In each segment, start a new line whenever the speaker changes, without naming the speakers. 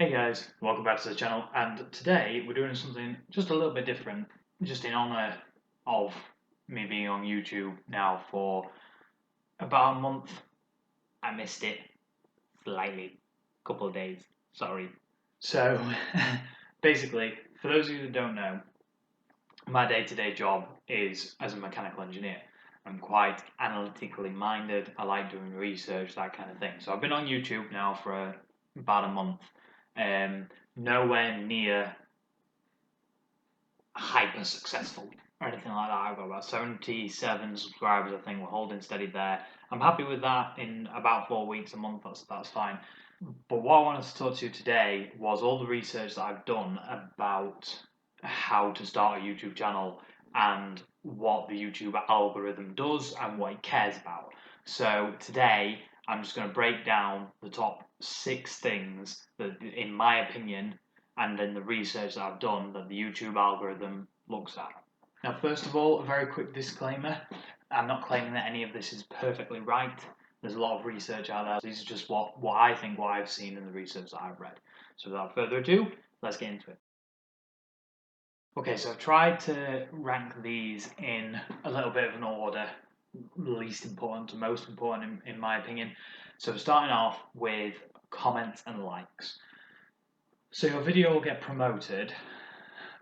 Hey guys, welcome back to the channel, and today we're doing something just a little bit different, just in honor of me being on YouTube now for about a month. I missed it slightly, couple of days, sorry. So, basically, for those of you that don't know, my day-to-day job is as a mechanical engineer. I'm quite analytically minded, I like doing research, that kind of thing. So I've been on YouTube now for about a month. Nowhere near hyper successful or anything like that. I've got about 77 subscribers, I think. We're holding steady there. I'm happy with that. In about 4 weeks, a month, that's fine. But what I wanted to talk to you today was all the research that I've done about how to start a YouTube channel and what the YouTube algorithm does and what it cares about. So today I'm just going to break down the top 6 things that, in my opinion, and in the research that I've done, that the YouTube algorithm looks at. Now, first of all, a very quick disclaimer. I'm not claiming that any of this is perfectly right. There's a lot of research out there. These are just what I think, what I've seen in the research that I've read. So without further ado, let's get into it. Okay, so I've tried to rank these in a little bit of an order, least important to most important in my opinion. So starting off with comments and likes. So your video will get promoted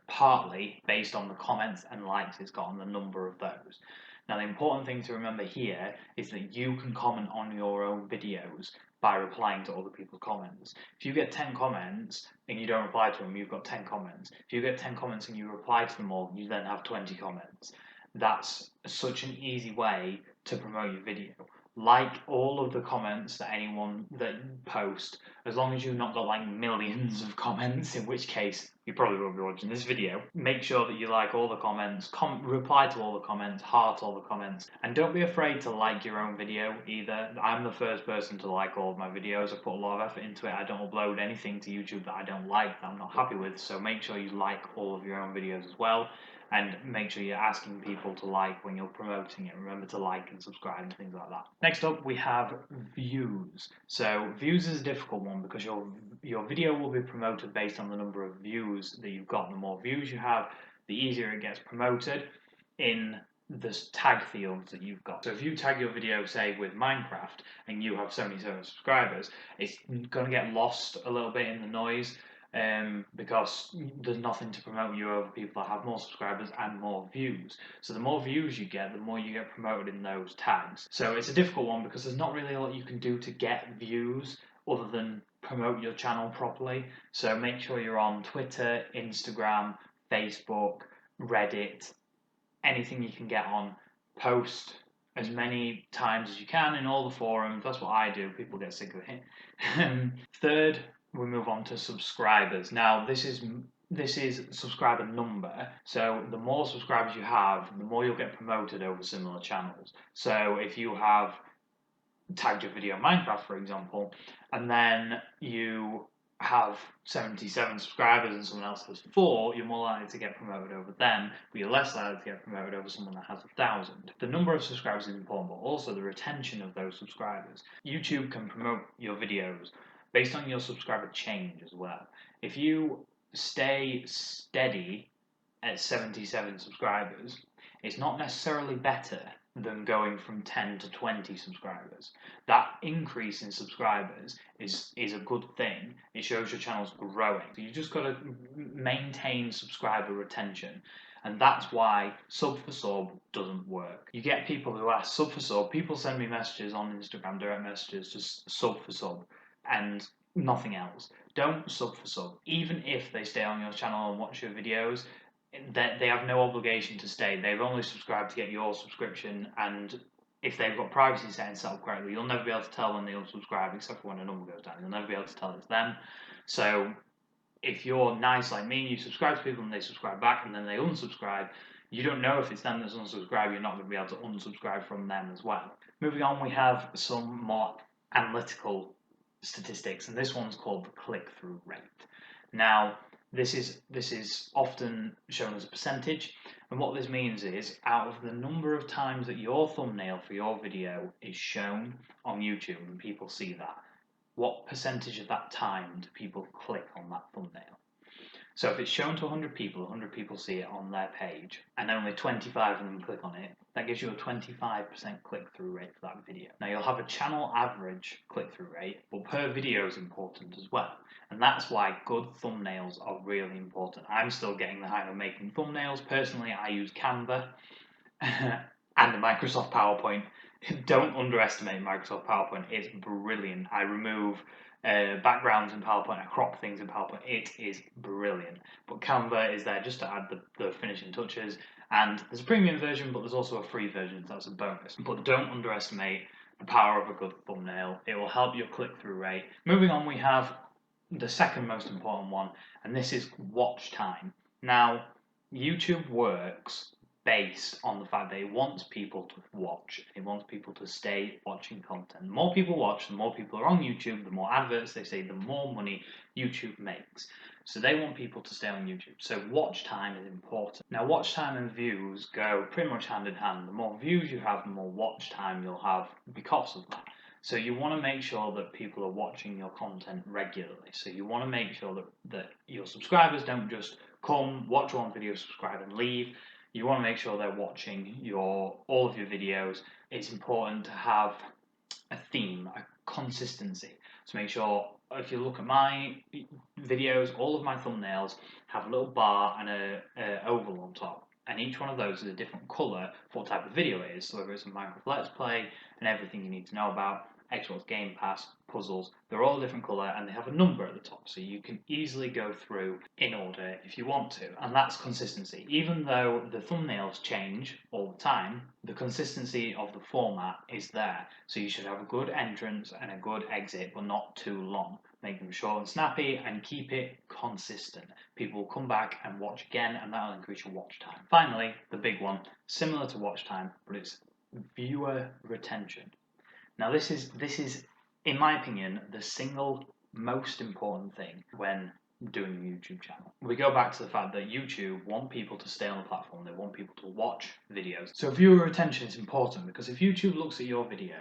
partly based on the comments and likes it's got and the number of those. Now, the important thing to remember here is that you can comment on your own videos by replying to other people's comments. If you get 10 comments and you don't reply to them, you've got 10 comments. If you get 10 comments and you reply to them all, you then have 20 comments. That's such an easy way to promote your video. Like all of the comments that anyone that post, as long as you've not got like millions of comments, in which case you probably won't be watching this video. Make sure that you like all the comments, reply to all the comments, heart all the comments, and don't be afraid to like your own video either. I'm the first person to like all of my videos. I put a lot of effort into it. I don't upload anything to YouTube that I don't like, that I'm not happy with, so make sure you like all of your own videos as well. And make sure you're asking people to like when you're promoting it. Remember to like and subscribe and things like that. Next up, we have views. So views is a difficult one because your video will be promoted based on the number of views that you've got. The more views you have, the easier it gets promoted in the tag fields that you've got. So if you tag your video, say, with Minecraft and you have 77 subscribers, it's going to get lost a little bit in the noise. Because there's nothing to promote you over people that have more subscribers and more views. So the more views you get, the more you get promoted in those tags. So it's a difficult one because there's not really a lot you can do to get views other than promote your channel properly. So make sure you're on Twitter, Instagram, Facebook, Reddit, anything you can get on. Post as many times as you can in all the forums. That's what I do. People get sick of it. Third, we move on to subscribers. Now, this is subscriber number. So the more subscribers you have, the more you'll get promoted over similar channels. So if you have tagged your video Minecraft, for example, and then you have 77 subscribers and someone else has 4, you're more likely to get promoted over them, but you're less likely to get promoted over someone that has 1,000. The number of subscribers is important, but also the retention of those subscribers. YouTube can promote your videos based on your subscriber change as well. If you stay steady at 77 subscribers, it's not necessarily better than going from 10 to 20 subscribers. That increase in subscribers is a good thing. It shows your channel's growing. So you just got to maintain subscriber retention. And that's why sub for sub doesn't work. You get people who ask sub for sub. People send me messages on Instagram, direct messages, just sub for sub, and nothing else. Don't sub for sub. Even if they stay on your channel and watch your videos, that they have no obligation to stay. They've only subscribed to get your subscription, and if they've got privacy settings set up correctly, you'll never be able to tell when they unsubscribe, except for when a number goes down. You'll never be able to tell it's them. So if you're nice like me, you subscribe to people and they subscribe back and then they unsubscribe, you don't know if it's them that's unsubscribed. You're not going to be able to unsubscribe from them as well. Moving on, we have some more analytical statistics, and this one's called the click-through rate. Now, this is often shown as a percentage, and what this means is out of the number of times that your thumbnail for your video is shown on YouTube and people see that, what percentage of that time do people click on that thumbnail? So if it's shown to 100 people, 100 people see it on their page, and only 25 of them click on it, that gives you a 25% click-through rate for that video. Now you'll have a channel average click-through rate, but per video is important as well. And that's why good thumbnails are really important. I'm still getting the hang of making thumbnails. Personally, I use Canva and the Microsoft PowerPoint. Don't underestimate Microsoft PowerPoint. It's brilliant. I remove backgrounds in PowerPoint, I crop things in PowerPoint. It is brilliant. But Canva is there just to add the finishing touches. And there's a premium version, but there's also a free version, so that's a bonus. But don't underestimate the power of a good thumbnail. It will help your click-through rate. Moving on, we have the second most important one, and this is watch time. Now, YouTube works based on the fact that it wants people to watch. It wants people to stay watching content. The more people watch, the more people are on YouTube, the more adverts they see, the more money YouTube makes. So they want people to stay on YouTube. So watch time is important. Now watch time and views go pretty much hand in hand. The more views you have, the more watch time you'll have because of that. So you want to make sure that people are watching your content regularly. So you want to make sure that your subscribers don't just come, watch one video, subscribe and leave. You want to make sure they're watching all of your videos. It's important to have a theme, a consistency. So make sure, if you look at my videos, all of my thumbnails have a little bar and a oval on top. And each one of those is a different colour for what type of video it is. So whether it's a Minecraft Let's Play and everything you need to know about, Xbox Game Pass, puzzles, they're all a different colour and they have a number at the top, so you can easily go through in order if you want to, and that's consistency. Even though the thumbnails change all the time, the consistency of the format is there, so you should have a good entrance and a good exit, but not too long. Make them short and snappy and keep it consistent. People will come back and watch again, and that'll increase your watch time. Finally, the big one, similar to watch time, but it's viewer retention. Now this is, in my opinion, the single most important thing when doing a YouTube channel. We go back to the fact that YouTube want people to stay on the platform, they want people to watch videos. So viewer retention is important, because if YouTube looks at your video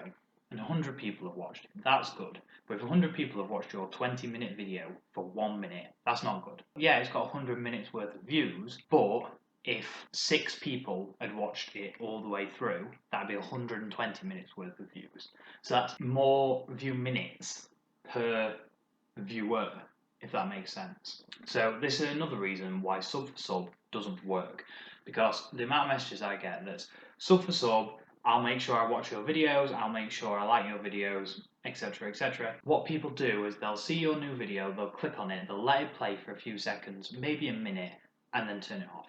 and 100 people have watched it, that's good. But if 100 people have watched your 20-minute video for 1 minute, that's not good. Yeah, it's got 100 minutes worth of views, but if 6 people had watched it all the way through, that'd be 120 minutes worth of views. So that's more view minutes per viewer, if that makes sense. So this is another reason why sub for sub doesn't work, because the amount of messages I get that's sub for sub, I'll make sure I watch your videos, I'll make sure I like your videos, etc, etc. What people do is they'll see your new video, they'll click on it, they'll let it play for a few seconds, maybe a minute, and then turn it off.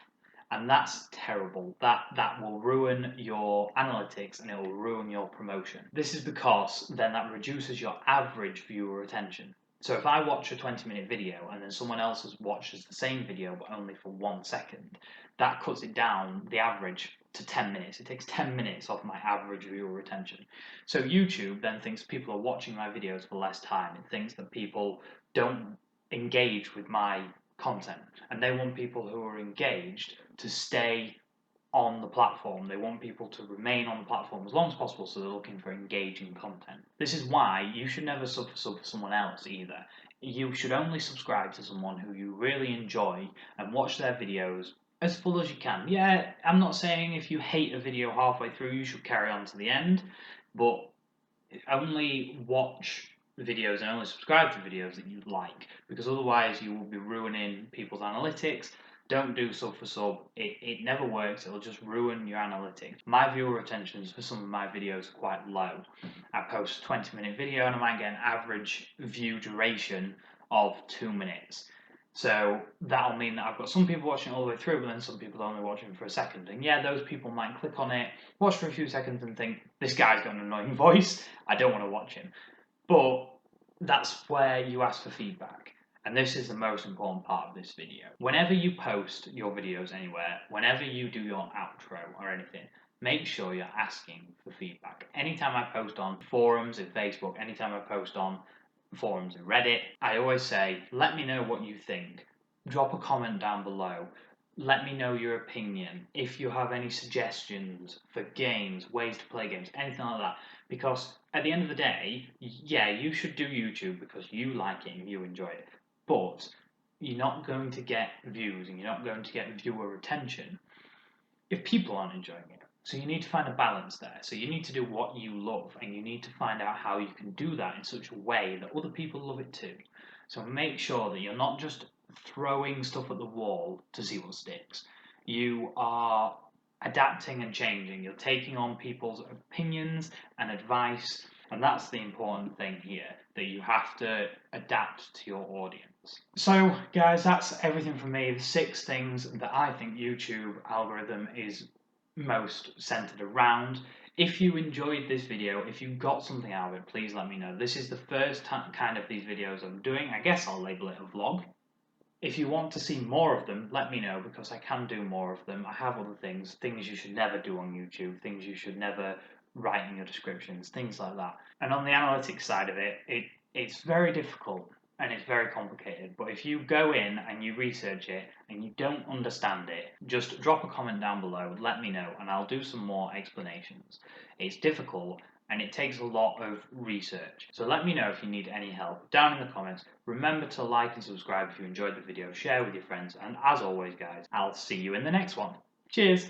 And that's terrible. That will ruin your analytics and it will ruin your promotion. This is because then that reduces your average viewer retention. So if I watch a 20-minute video and then someone else watches the same video but only for 1 second, that cuts it down, the average, to 10 minutes. It takes 10 minutes off my average viewer retention. So YouTube then thinks people are watching my videos for less time. It thinks that people don't engage with my content, and they want people who are engaged to stay on the platform. They want people to remain on the platform as long as possible, so they're looking for engaging content. This is why you should never sub for someone else either. You should only subscribe to someone who you really enjoy and watch their videos as full as you can. Yeah, I'm not saying if you hate a video halfway through you should carry on to the end, but only watch videos and only subscribe to videos that you like, because otherwise you will be ruining people's analytics. Don't do sub for sub. It never works. It'll just ruin your analytics. My viewer retentions for some of my videos are quite low. I post a 20-minute video and I might get an average view duration of 2 minutes. So that'll mean that I've got some people watching all the way through, but then some people only watching for a second. And yeah, those people might click on it, watch for a few seconds and think, this guy's got an annoying voice, I don't want to watch him. But that's where you ask for feedback. And this is the most important part of this video. Whenever you post your videos anywhere, whenever you do your outro or anything, make sure you're asking for feedback. Anytime I post on forums in Facebook, anytime I post on forums in Reddit, I always say, let me know what you think. Drop a comment down below. Let me know your opinion. If you have any suggestions for games, ways to play games, anything like that, Because at the end of the day, yeah, you should do YouTube because you like it and you enjoy it. But you're not going to get views and you're not going to get viewer retention if people aren't enjoying it. So you need to find a balance there. So you need to do what you love and you need to find out how you can do that in such a way that other people love it too. So make sure that you're not just throwing stuff at the wall to see what sticks. You are adapting and changing. You're taking on people's opinions and advice, and that's the important thing here, that you have to adapt to your audience. So, guys, that's everything from me. The 6 things that I think YouTube algorithm is most centered around. If you enjoyed this video, if you got something out of it, please let me know. This is the first kind of these videos I'm doing. I guess I'll label it a vlog. If you want to see more of them, let me know because I can do more of them. I have other things you should never do on YouTube, things you should never write in your descriptions, things like that. And on the analytics side of it, it's very difficult and it's very complicated. But if you go in and you research it and you don't understand it, just drop a comment down below, let me know, and I'll do some more explanations. It's difficult and it takes a lot of research. So let me know if you need any help down in the comments. Remember to like and subscribe if you enjoyed the video, share with your friends, and as always guys, I'll see you in the next one. Cheers!